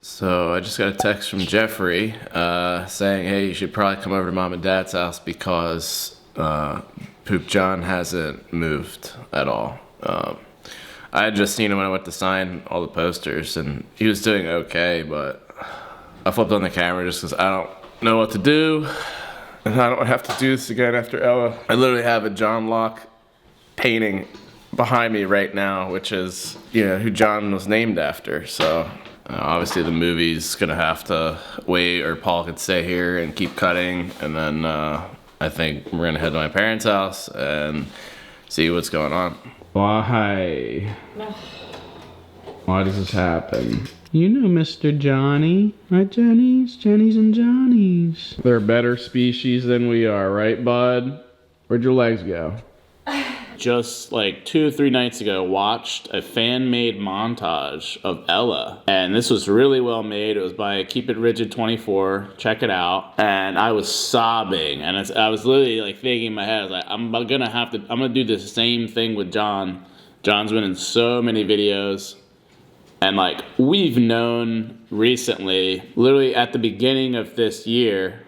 So I just got a text from Jeffrey saying, hey, you should probably come over to Mom and Dad's house because PoopyJohn hasn't moved at all. I had just seen him when I went to sign all the posters, and he was doing okay, but I flipped on the camera just because I don't know what to do, and I don't have to do this again after Ella. I literally have a John Locke painting behind me right now, which is, you know, who John was named after, so... obviously the movie's gonna have to wait, or Paul could stay here and keep cutting, and then I think we're gonna head to my parents' house and see what's going on. Why? Why does this happen? You know Mr. Johnny, right, Jenny's? Jenny's and Johnny's. They're a better species than we are, right, bud? Where'd your legs go? Just like 2 or 3 nights ago, watched a fan-made montage of Ella, and this was really well made. It was by Keep It Rigid 24. Check it out. And I was sobbing, and I was literally like thinking in my head, I was like, I'm gonna do the same thing with John. John's been in so many videos, and like we've known recently, literally at the beginning of this year.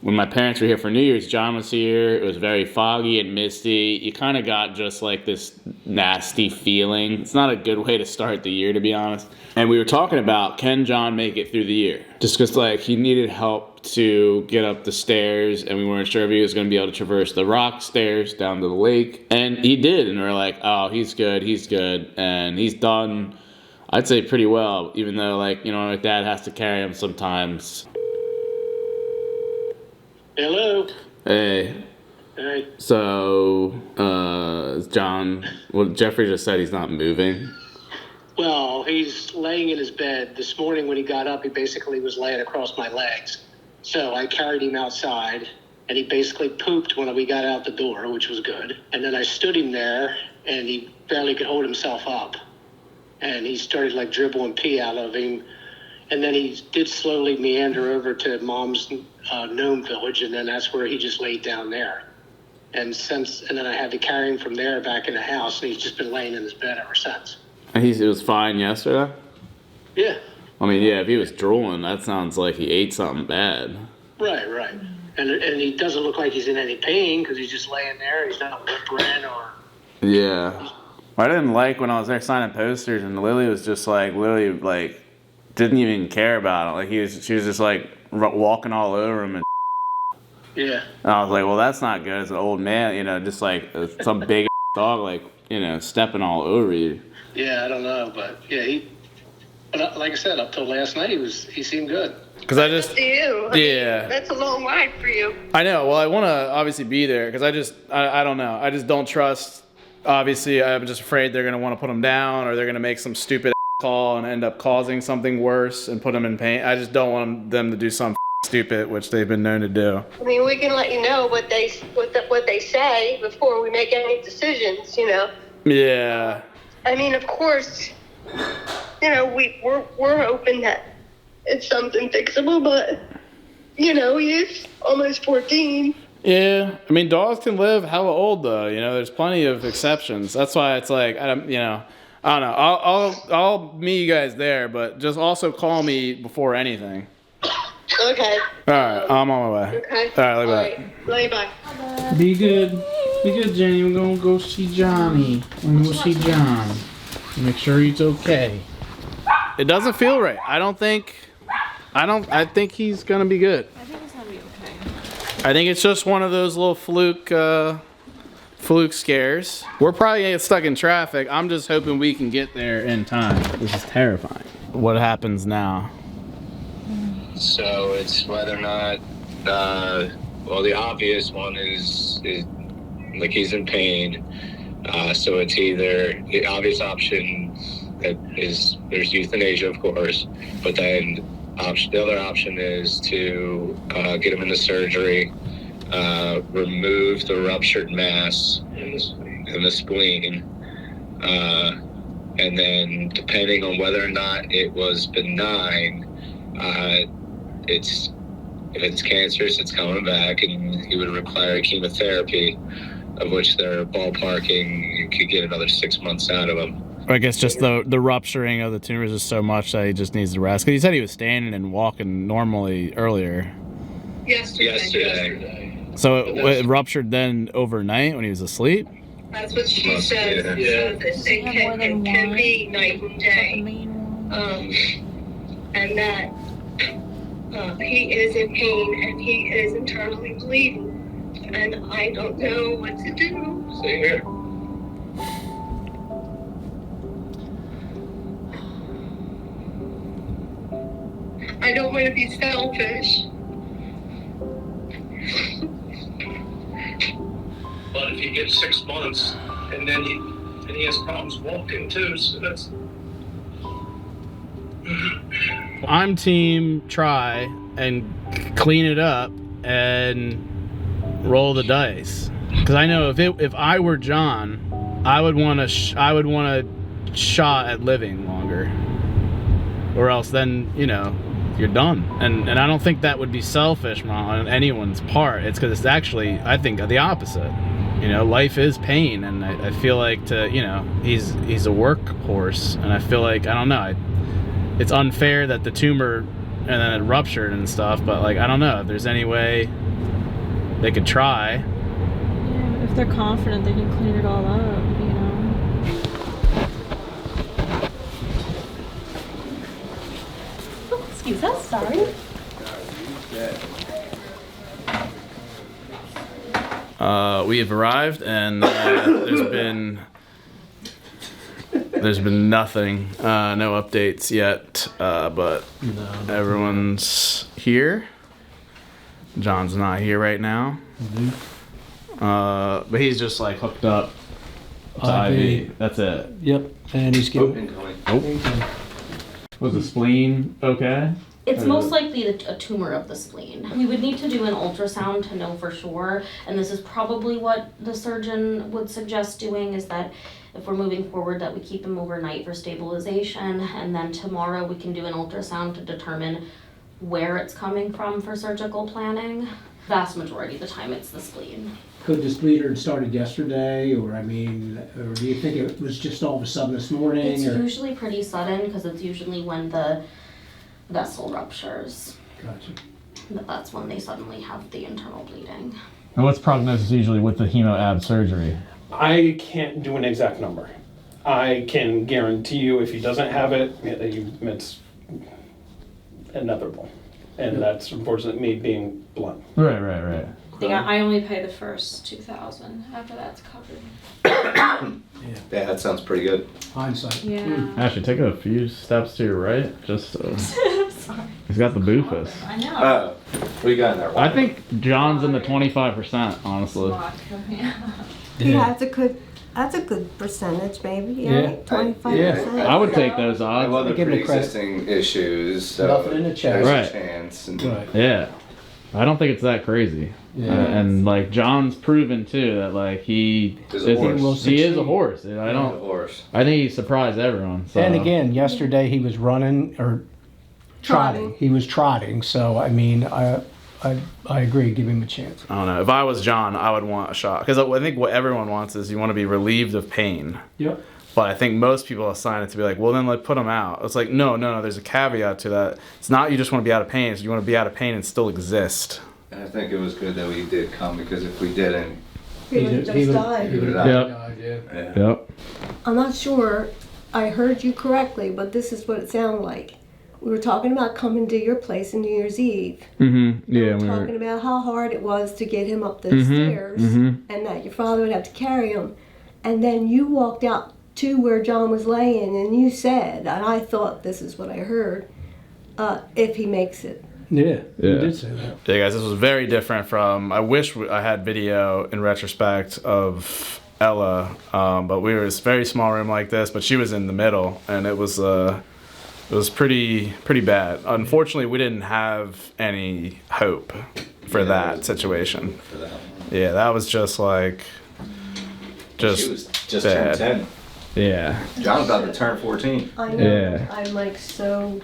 When my parents were here for New Year's, John was here. It was very foggy and misty. You kind of got just like this nasty feeling. It's not a good way to start the year, to be honest. And we were talking about, can John make it through the year? Just because like he needed help to get up the stairs, and we weren't sure if he was going to be able to traverse the rock stairs down to the lake. And he did, and we were like, oh, he's good. And he's done, I'd say, pretty well, even though, like, you know, my dad has to carry him sometimes. Hello. Hey. Hey. So, John, well, Jeffrey just said he's not moving. Well, he's laying in his bed. This morning when he got up, he basically was laying across my legs. So I carried him outside, and he basically pooped when we got out the door, which was good. And then I stood him there, and he barely could hold himself up. And he started like dribbling pee out of him. And then he did slowly meander over to Mom's gnome village, and then that's where he just laid down there. And then I had to carry him from there back in the house, and he's just been laying in his bed ever since. And it was fine yesterday? Yeah. I mean, yeah, if he was drooling, that sounds like he ate something bad. Right. And he doesn't look like he's in any pain because he's just laying there. He's not whimpering or... Yeah. I didn't like when I was there signing posters, and Lily was just like, literally, like, didn't even care about it. Like, she was just like walking all over him and yeah. And I was like, well, that's not good as an old man, you know, just like some big dog, like, you know, stepping all over you. Yeah, I don't know, but yeah, but like I said, up till last night, he seemed good. Because I just, you. Yeah, that's a long ride for you. I know. Well, I want to obviously be there because I don't know. I just don't trust. Obviously, I'm just afraid they're gonna want to put him down, or they're gonna make some stupid call and end up causing something worse and put them in pain. I just don't want them to do something stupid, which they've been known to do. I mean, we can let you know what they say before we make any decisions, you know. Yeah. I mean, of course, you know, we're hoping that it's something fixable, but you know, he's almost 14. Yeah, I mean, dogs can live hella old though. You know, there's plenty of exceptions. That's why it's like I don't know. I'll meet you guys there, but just also call me before anything. Okay. All right, I'm on my way. Okay. All right, Lay bye. Be good, Jenny. We're gonna go see Johnny. We're gonna go see John. Make sure he's okay. It doesn't feel right. I think he's gonna be good. I think it's gonna be okay. I think it's just one of those little fluke scares. We're probably gonna get stuck in traffic. I'm just hoping we can get there in time. This is terrifying. What happens now? So it's whether or not, well, the obvious one is like he's in pain. So it's either the obvious option that is there's euthanasia, of course, but then the other option is to get him into surgery. Remove the ruptured mass in the spleen, and then depending on whether or not it was benign, if it's cancerous, it's coming back, and he would require chemotherapy, of which they're ballparking you could get another 6 months out of him. I guess just the rupturing of the tumors is so much that he just needs to rest. Because he said he was standing and walking normally earlier. Yesterday. So it ruptured then overnight when he was asleep? That's what she said. It can be night and day. And that he is in pain and he is internally bleeding. And I don't know what to do. See here. I don't want to be selfish. But if he gets 6 months, and then he has problems walking too, so that's. I'm team try and clean it up and roll the dice. Because I know if I were John, I would want a shot at living longer, or else then you're done. And I don't think that would be selfish on anyone's part. It's because it's actually, I think, the opposite. Life is pain, and I feel like he's a workhorse, and I feel like, I don't know, it's unfair that the tumor and then it ruptured and stuff, but like, I don't know if there's any way they could try. Yeah, if they're confident they can clean it all up, Oh, excuse us, sorry. We have arrived, and there's been nothing, no updates yet, but everyone's here. John's not here right now, but he's just like hooked up to IV. That's it. Yep, and he's getting. Was the spleen okay? It's most likely a tumor of the spleen. We would need to do an ultrasound to know for sure, and this is probably what the surgeon would suggest doing, is that if we're moving forward, that we keep him overnight for stabilization, and then tomorrow we can do an ultrasound to determine where it's coming from for surgical planning. Vast majority of the time it's the spleen. Could this bleeder started yesterday, or or do you think it was just all of a sudden this morning? It's usually pretty sudden, because it's usually when the vessel ruptures. Gotcha. That's when they suddenly have the internal bleeding. And what's prognosis usually with the hemo-ab surgery? I can't do an exact number. I can guarantee you if he doesn't have it, it's inevitable. And that's unfortunately me being blunt. Right. I only pay the first $2,000. After that's covered. Yeah, that sounds pretty good. Hindsight. Yeah. Actually, take a few steps to your right, just so. Sorry. He's got the bufus. I know. What do you got in there? I think John's in the 25%, honestly. Yeah, that's a good percentage, maybe. Yeah. 25%. I would take those I have odds. other Give him credit. pre-existing issues, so Nothing in the chest. there's Right. a chance. And Right. Yeah. I don't think it's that crazy. Yeah. And like John's proven too that like he Is a horse. He is a horse. I a don't. horse. I think he surprised everyone. So. And again, yesterday he was running or trotting. He was trotting. So I mean, I agree. Give him a chance. I don't know. If I was John, I would want a shot because I think what everyone wants is you want to be relieved of pain. Yep. But I think most people assign it to be like, well, then like put them out. It's like no. There's a caveat to that. It's not you just want to be out of pain. It's you want to be out of pain and still exist. And I think it was good that we did come, because if we didn't, He would have just died. he would have died. Yeah. Yep. I'm not sure I heard you correctly, but this is what it sounded like. We were talking about coming to your place on New Year's Eve. Mm-hmm. Yeah. We were talking about how hard it was to get him up those stairs, and that your father would have to carry him. And then you walked out to where John was laying, and you said, and I thought this is what I heard, if he makes it. Yeah. You did say that. Yeah, guys, this was very different from. I wish I had video in retrospect of Ella, but we were in a very small room like this, but she was in the middle, and it was pretty bad. Unfortunately, we didn't have any hope for that situation. Yeah, that was just like, She was just bad. turned 10. Yeah. John's about to turn 14. I know. Yeah. I'm like so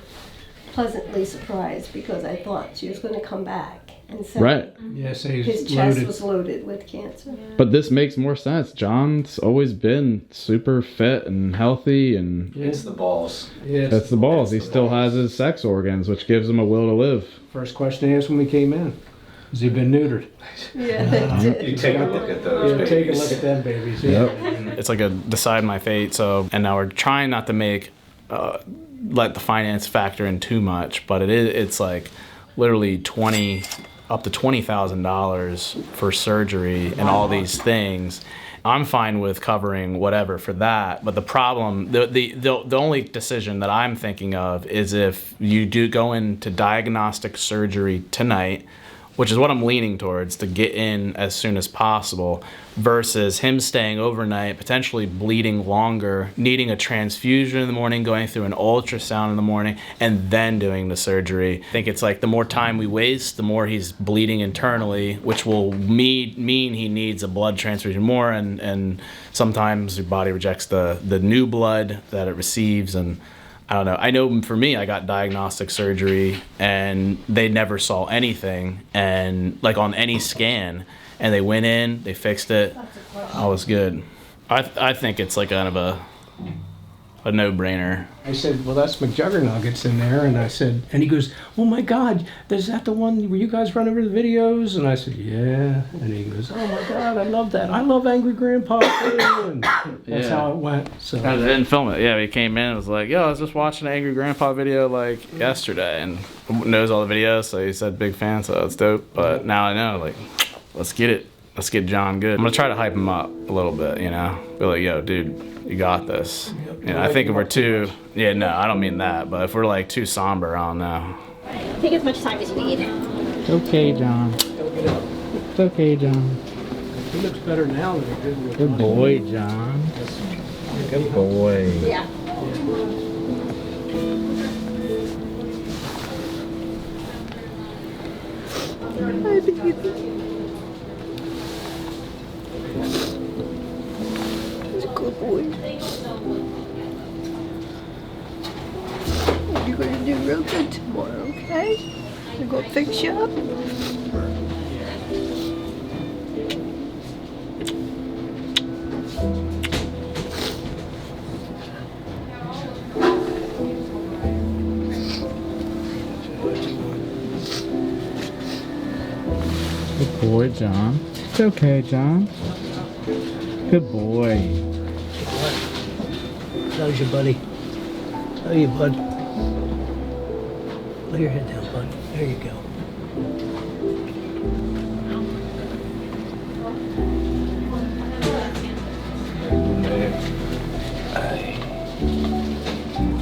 pleasantly surprised because I thought she was going to come back. and said Right. Yes, he's his chest loaded. was loaded with cancer. But this makes more sense. John's always been super fit and healthy, and It's the balls. Yes. that's the balls. He still has his sex organs, which gives him a will to live. First question he asked when we came in: has he been neutered? Yeah, they did. You take a look at those Yeah, babies. take a look at them babies. Yeah. It's like a decide my fate. So, and now we're trying not to make let the finance factor in too much, but it's like literally up to $20,000 for surgery and all these things. I'm fine with covering whatever for that, but the problem, the only decision that I'm thinking of is if you do go into diagnostic surgery tonight, which is what I'm leaning towards, to get in as soon as possible, versus him staying overnight, potentially bleeding longer, needing a transfusion in the morning, going through an ultrasound in the morning, and then doing the surgery. I think it's like the more time we waste, the more he's bleeding internally, which will mean he needs a blood transfusion more, and sometimes your body rejects the new blood that it receives, and I don't know. I know for me, I got diagnostic surgery and they never saw anything, and like on any scan, and they went in, they fixed it. I was good. I think it's like kind of a no-brainer. I said, well, that's McJuggerNuggets in there. And I said, and he goes, oh my God, is that the one where you guys run over the videos? And I said, yeah. And he goes, oh my God, I love that. I love Angry Grandpa too. And that's how it went. So I didn't film it. Yeah, he came in and was like, yo, I was just watching an Angry Grandpa video like yesterday, and knows all the videos, so he said big fan, so it's dope. But now I know, like, let's get it. Let's get John good. I'm gonna try to hype him up a little bit, you know? Be like, yo, dude, you got this. You know, I think if we're too, yeah, no, I don't mean that, but if we're like too somber, I don't know. Take as much time as you need. It's okay, John. It's okay, John. he looks better now than he did with Good boy, John. Good boy. Yeah. He's a good boy. You're gonna do real good tomorrow, okay? I'm gonna fix you up. Good boy, John. It's okay, John. Good boy. How's your buddy? How are you, bud? Lay your head down, bud. There you go.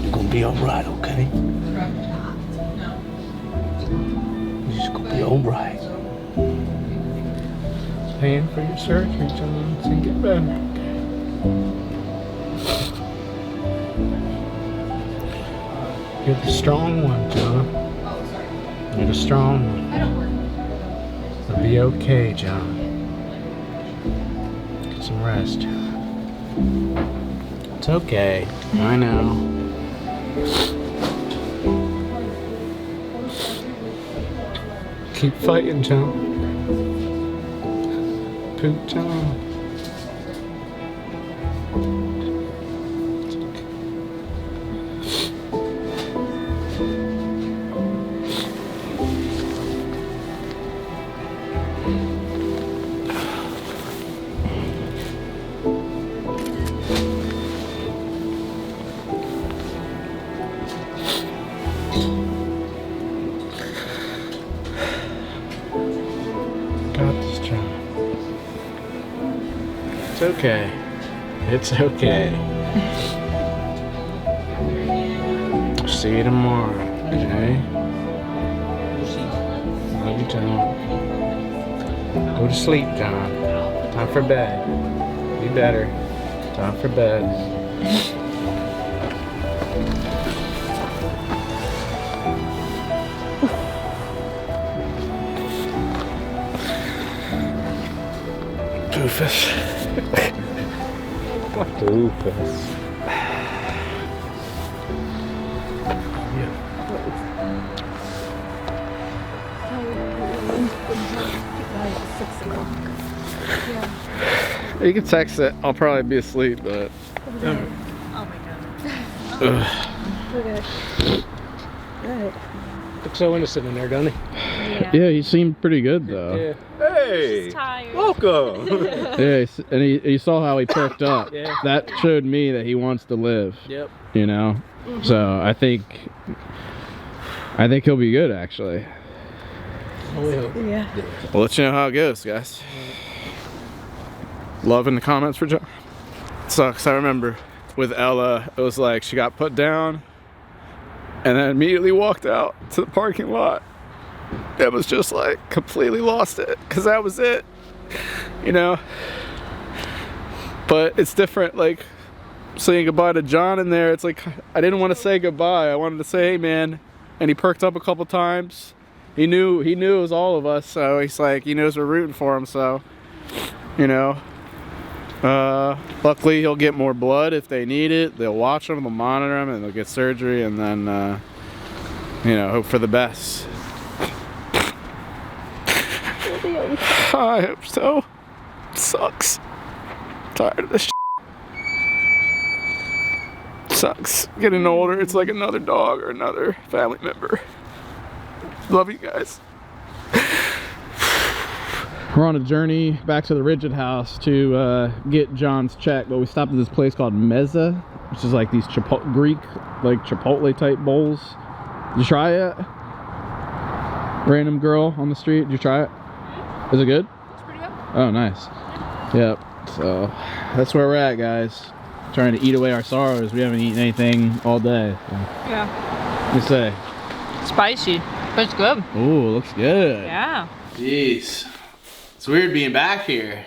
You're gonna be all right, okay? You're just gonna be all right. Paying for your surgery, John, so you get better. You're the strong one, John. You're the strong one. It'll be okay, John. Get some rest, John. It's okay. I know. Keep fighting, John. Poop, John. Got this, John. It's okay. It's okay. See you tomorrow, okay? Love you, John. Go to sleep, John. Time for bed. Be better. Time for bed. Doofus. Doofus. Oh, You can text it. I'll probably be asleep, but. Oh my god. Okay. Alright. Looks so innocent in there, doesn't he? Yeah, he seemed pretty good though. Yeah. Hey, welcome. Yeah, and he saw how he perked up. Yeah. That showed me that he wants to live. Yep. You know, so I think he'll be good actually. Yeah. We'll let you know how it goes, guys. Love in the comments for John. Sucks. I remember with Ella, it was like she got put down and then immediately walked out to the parking lot. It was just like completely lost it because that was it, you know. But it's different, like saying goodbye to John in there. It's like I didn't want to say goodbye. I wanted to say, hey man, and he perked up a couple times. He knew it was all of us, so he's like, he knows we're rooting for him, so you know. Luckily he'll get more blood if they need it. They'll watch him, they'll monitor him, and they'll get surgery, and then you know, hope for the best. I hope so. Sucks. Tired of this shit. Sucks. Getting older, it's like another dog or another family member. Love you guys. We're on a journey back to the RiDGiD house to get John's check, but we stopped at this place called Mezza, which is like these Greek, like Chipotle type bowls. Did you try it? Random girl on the street, did you try it? Is it good? It's pretty good. Oh, nice. Yep. So that's where we're at, guys. Trying to eat away our sorrows. We haven't eaten anything all day. So. Yeah. What do you say? Spicy, but it's good. Ooh, looks good. Yeah. Jeez. It's weird being back here.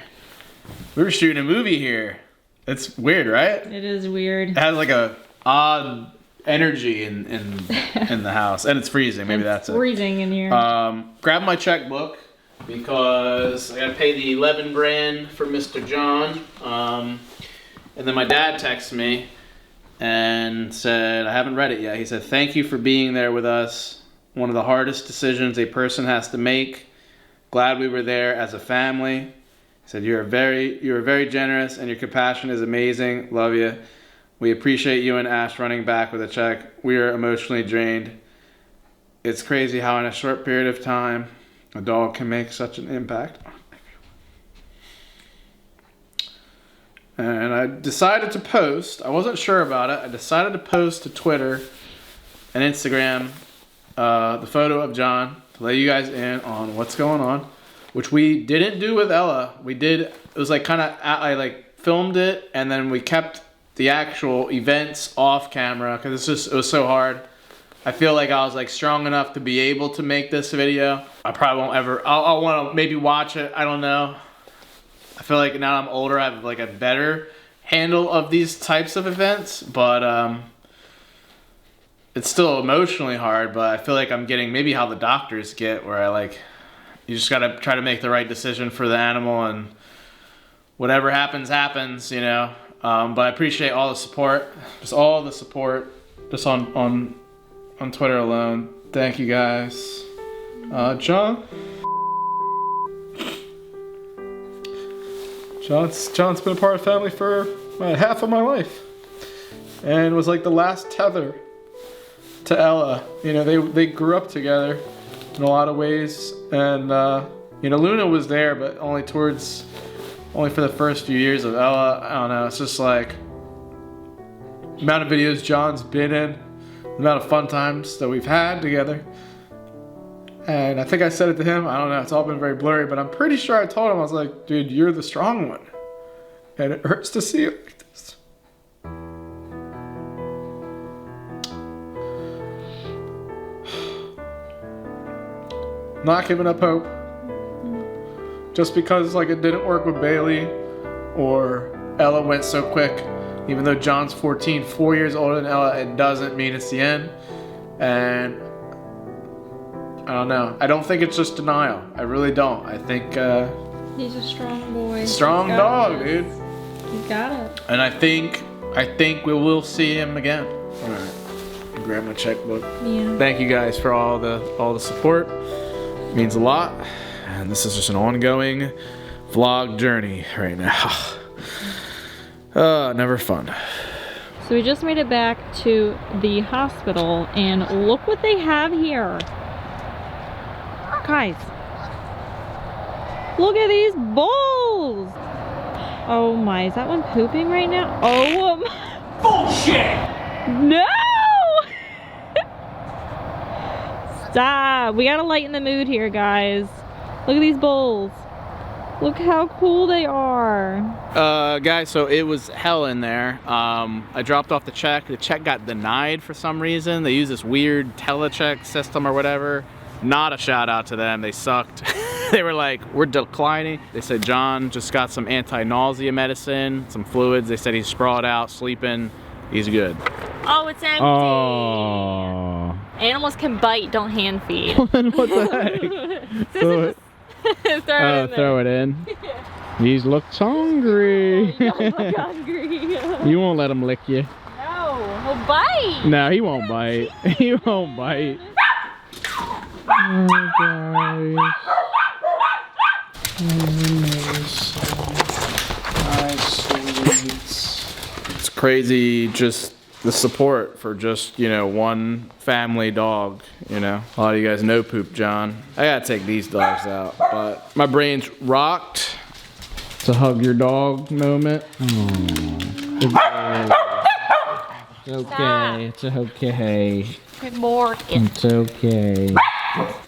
We were shooting a movie here. It's weird, right? It is weird. It has like a odd energy in the house. And it's freezing. Maybe that's it. Freezing in here. Grab my checkbook because I gotta pay the 11 brand for Mr. John. And then my dad texted me and said, I haven't read it yet. He said, thank you for being there with us. One of the hardest decisions a person has to make. Glad we were there as a family. He said, you are very generous and your compassion is amazing. Love you. We appreciate you and Ash running back with a check. We are emotionally drained. It's crazy how in a short period of time, a dog can make such an impact. And I decided to post, I wasn't sure about it, I decided to post to Twitter and Instagram the photo of John to let you guys in on what's going on, which we didn't do with Ella. We did, it was like kind of, I like filmed it and then we kept the actual events off camera because it was so hard. I feel like I was like strong enough to be able to make this video. I probably won't ever, I'll want to maybe watch it, I don't know. I feel like now I'm older, I have like a better handle of these types of events, but it's still emotionally hard, but I feel like I'm getting maybe how the doctors get, where I like, you just gotta try to make the right decision for the animal and whatever happens, happens, you know. But I appreciate all the support, just all the support, just on Twitter alone. Thank you guys. John's been a part of the family for half of my life, and was like the last tether to Ella. You know, they grew up together in a lot of ways, and you know, Luna was there, but only for the first few years of Ella. I don't know. It's just like the amount of videos John's been in, the amount of fun times that we've had together. And I think I said it to him, I don't know, it's all been very blurry, but I'm pretty sure I told him, I was like, dude, you're the strong one. And it hurts to see it like this. Not giving up hope. Just because like it didn't work with Bailey or Ella went so quick. Even though John's 14, 4 years older than Ella, it doesn't mean it's the end. And I don't know. I don't think it's just denial. I really don't. I think he's a strong boy. Strong dog, dude. He got it. And I think we will see him again. All right. Grab my checkbook. Yeah. Thank you guys for all the support. It means a lot. And this is just an ongoing vlog journey right now. Never fun. So we just made it back to the hospital, and look what they have here. Guys, look at these bowls. Oh my, is that one pooping right now? Oh my. Bullshit! No! Stop. We gotta lighten the mood here, guys. Look at these bowls. Look how cool they are. Guys, so it was hell in there. I dropped off the check. The check got denied for some reason. They use this weird telecheck system or whatever. Not a shout out to them. They sucked. They were like, we're declining. They said John just got some anti-nausea medicine, some fluids. They said he's sprawled out, sleeping. He's good. Oh, it's empty. Oh. Animals can bite, don't hand feed. What the heck? Throw it in. He looks hungry. He does look hungry. You won't let him lick you. No, he'll bite. No, he won't bite. He won't bite. Oh, guys. It's crazy, just the support for just, you know, one family dog, you know. A lot of you guys know PoopyJohn. I gotta take these dogs out, but my brain's rocked. It's a hug your dog moment. It's okay. It's okay. Good morning. It's okay.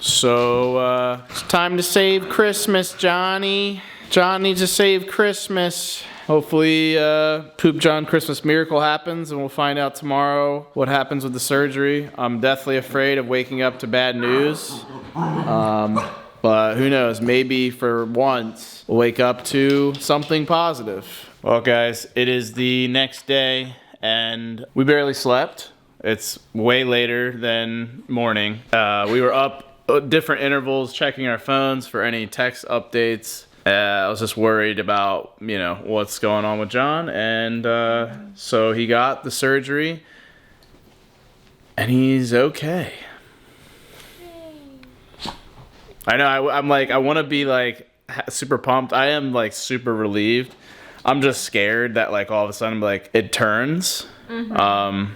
So, it's time to save Christmas, Johnny. John needs to save Christmas. Hopefully, PoopyJohn Christmas miracle happens, and we'll find out tomorrow what happens with the surgery. I'm deathly afraid of waking up to bad news. But who knows, maybe for once, we'll wake up to something positive. Well, guys, it is the next day, and we barely slept. It's way later than morning. We were up different intervals, checking our phones for any text updates. I was just worried about, you know, what's going on with John, and so he got the surgery, and he's okay. I know, I'm like, I want to be like super pumped. I am like super relieved. I'm just scared that like all of a sudden like it turns.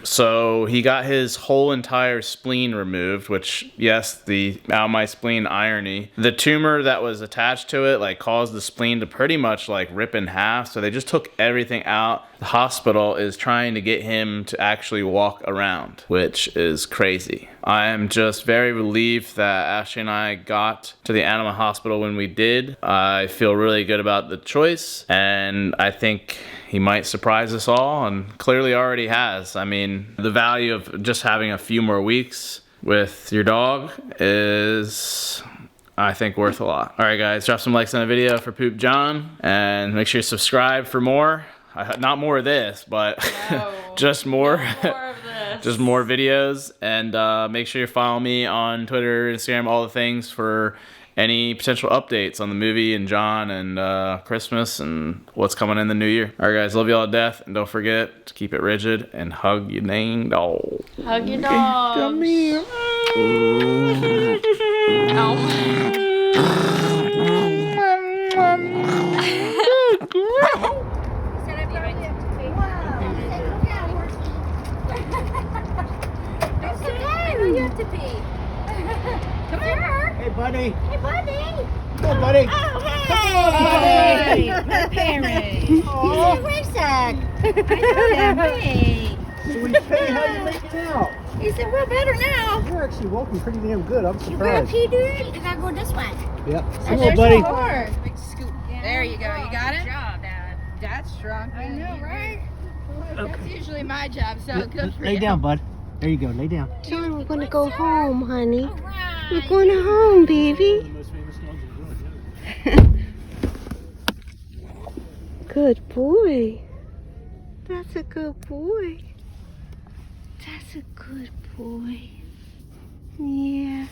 So he got his whole entire spleen removed, which, yes, the out of my spleen irony. The tumor that was attached to it like caused the spleen to pretty much like rip in half, so they just took everything out. The hospital is trying to get him to actually walk around, which is crazy. I am just very relieved that Ashley and I got to the animal hospital when we did. I feel really good about the choice, and I think he might surprise us all, and clearly already has. I mean, the value of just having a few more weeks with your dog is, I think, worth a lot. All right, guys, drop some likes on the video for PoopyJohn, and make sure you subscribe for more. Not more of this, but no, just more. More of this. Just more videos, and make sure you follow me on Twitter, Instagram, all the things for any potential updates on the movie and John and Christmas and what's coming in the new year. All right, guys, love you all to death, and don't forget to keep it rigid and hug your dang dog. Hug your dog. Come here. Hey, buddy. Hey, buddy. Come on, buddy. Oh, hey. Hey. My parents. Oh, where's that? I know him. Hey. Hey, how you making out? He said, we're better now. You're actually walking pretty damn good. I'm You grab surprised. key, dude? You gotta go this way. Yep. Come on, buddy. There you go. You got it? Good job, Dad. That's strong. I know, right? That's usually my job, so good for you. Lay down, bud. There you go. Lay down. John, we're gonna go home, honey. We're going home, baby. Good boy. That's a good boy. That's a good boy. Yeah.